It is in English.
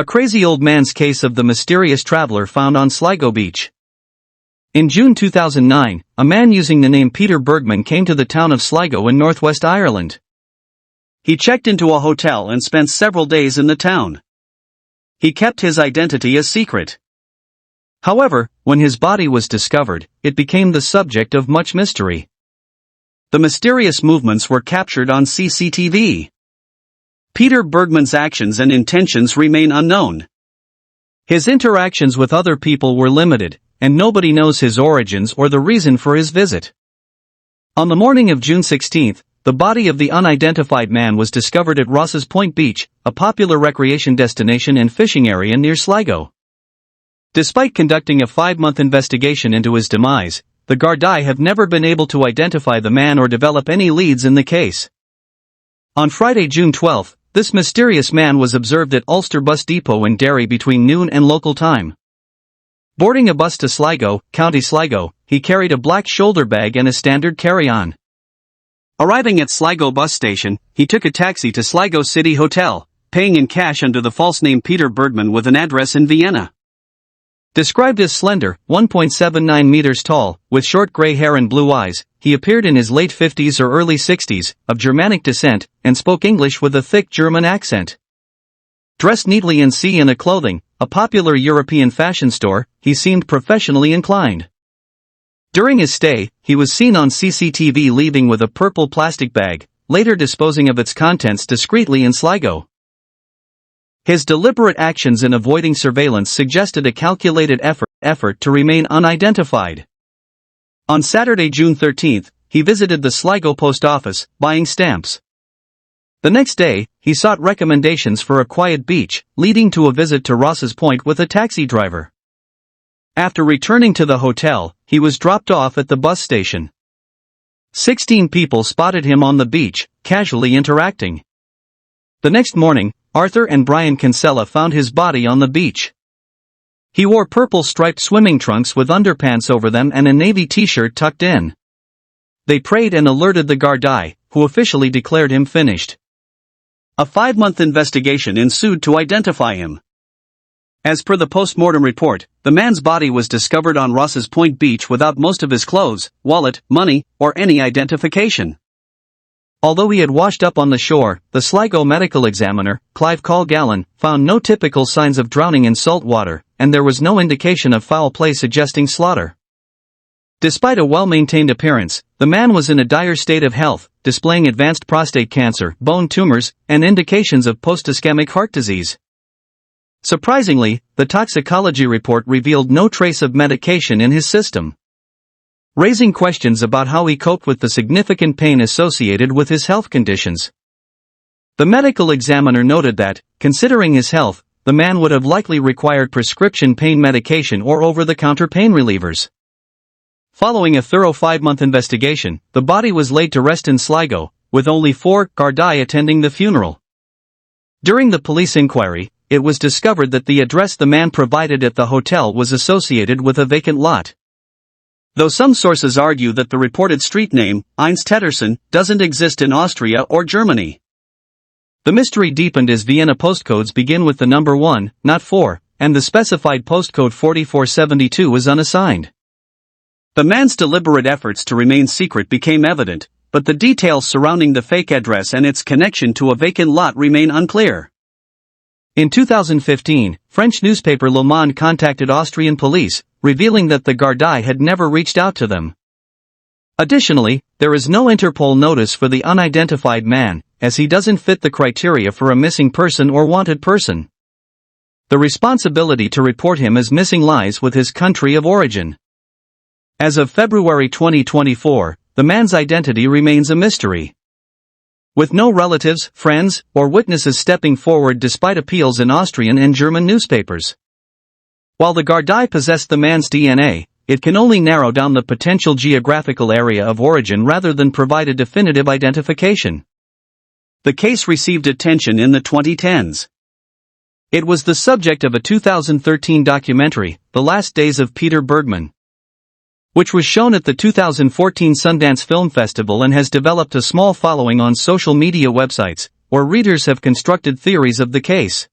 A crazy old man's case of the mysterious traveler found on Sligo Beach. In June 2009, a man using the name Peter Bergman came to the town of Sligo in northwest Ireland. He checked into a hotel and spent several days in the town. He kept his identity a secret. However, when his body was discovered, it became the subject of much mystery. The mysterious movements were captured on CCTV. Peter Bergman's actions and intentions remain unknown. His interactions with other people were limited, and nobody knows his origins or the reason for his visit. On the morning of June 16, the body of the unidentified man was discovered at Ross's Point Beach, a popular recreation destination and fishing area near Sligo. Despite conducting a 5-month investigation into his demise, the Gardaí have never been able to identify the man or develop any leads in the case. On Friday, June 12, this mysterious man was observed at Ulster Bus Depot in Derry between noon and local time. Boarding a bus to Sligo, County Sligo, he carried a black shoulder bag and a standard carry-on. Arriving at Sligo bus station, he took a taxi to Sligo City Hotel, paying in cash under the false name Peter Bergman with an address in Vienna. Described as slender, 1.79 meters tall, with short gray hair and blue eyes, he appeared in his late 50s or early 60s, of Germanic descent, and spoke English with a thick German accent. Dressed neatly in C&A clothing, a popular European fashion store, he seemed professionally inclined. During his stay, he was seen on CCTV leaving with a purple plastic bag, later disposing of its contents discreetly in Sligo. His deliberate actions in avoiding surveillance suggested a calculated effort to remain unidentified. On Saturday, June 13, he visited the Sligo post office, buying stamps. The next day, he sought recommendations for a quiet beach, leading to a visit to Ross's Point with a taxi driver. After returning to the hotel, he was dropped off at the bus station. 16 people spotted him on the beach, casually interacting. The next morning, Arthur and Brian Kinsella found his body on the beach. He wore purple striped swimming trunks with underpants over them and a navy t-shirt tucked in. They prayed and alerted the Gardaí, who officially declared him finished. A 5-month investigation ensued to identify him. As per the post-mortem report, the man's body was discovered on Ross's Point Beach without most of his clothes, wallet, money, or any identification. Although he had washed up on the shore, the Sligo medical examiner, Clive Colgallen, found no typical signs of drowning in salt water, and there was no indication of foul play suggesting slaughter. Despite a well-maintained appearance, the man was in a dire state of health, displaying advanced prostate cancer, bone tumors, and indications of post-ischemic heart disease. Surprisingly, the toxicology report revealed no trace of medication in his system, raising questions about how he coped with the significant pain associated with his health conditions. The medical examiner noted that, considering his health, the man would have likely required prescription pain medication or over-the-counter pain relievers. Following a thorough 5-month investigation, the body was laid to rest in Sligo, with only 4 Gardaí attending the funeral. During the police inquiry, it was discovered that the address the man provided at the hotel was associated with a vacant lot. Though some sources argue that the reported street name, Einstedtersen, doesn't exist in Austria or Germany. The mystery deepened as Vienna postcodes begin with the number 1, not 4, and the specified postcode 4472 was unassigned. The man's deliberate efforts to remain secret became evident, but the details surrounding the fake address and its connection to a vacant lot remain unclear. In 2015, French newspaper Le Monde contacted Austrian police, revealing that the Gardaí had never reached out to them. Additionally, there is no Interpol notice for the unidentified man, as he doesn't fit the criteria for a missing person or wanted person. The responsibility to report him as missing lies with his country of origin. As of February 2024, the man's identity remains a mystery, with no relatives, friends, or witnesses stepping forward despite appeals in Austrian and German newspapers. While the Gardaí possessed the man's DNA, it can only narrow down the potential geographical area of origin rather than provide a definitive identification. The case received attention in the 2010s. It was the subject of a 2013 documentary, The Last Days of Peter Bergman, which was shown at the 2014 Sundance Film Festival and has developed a small following on social media websites, where readers have constructed theories of the case.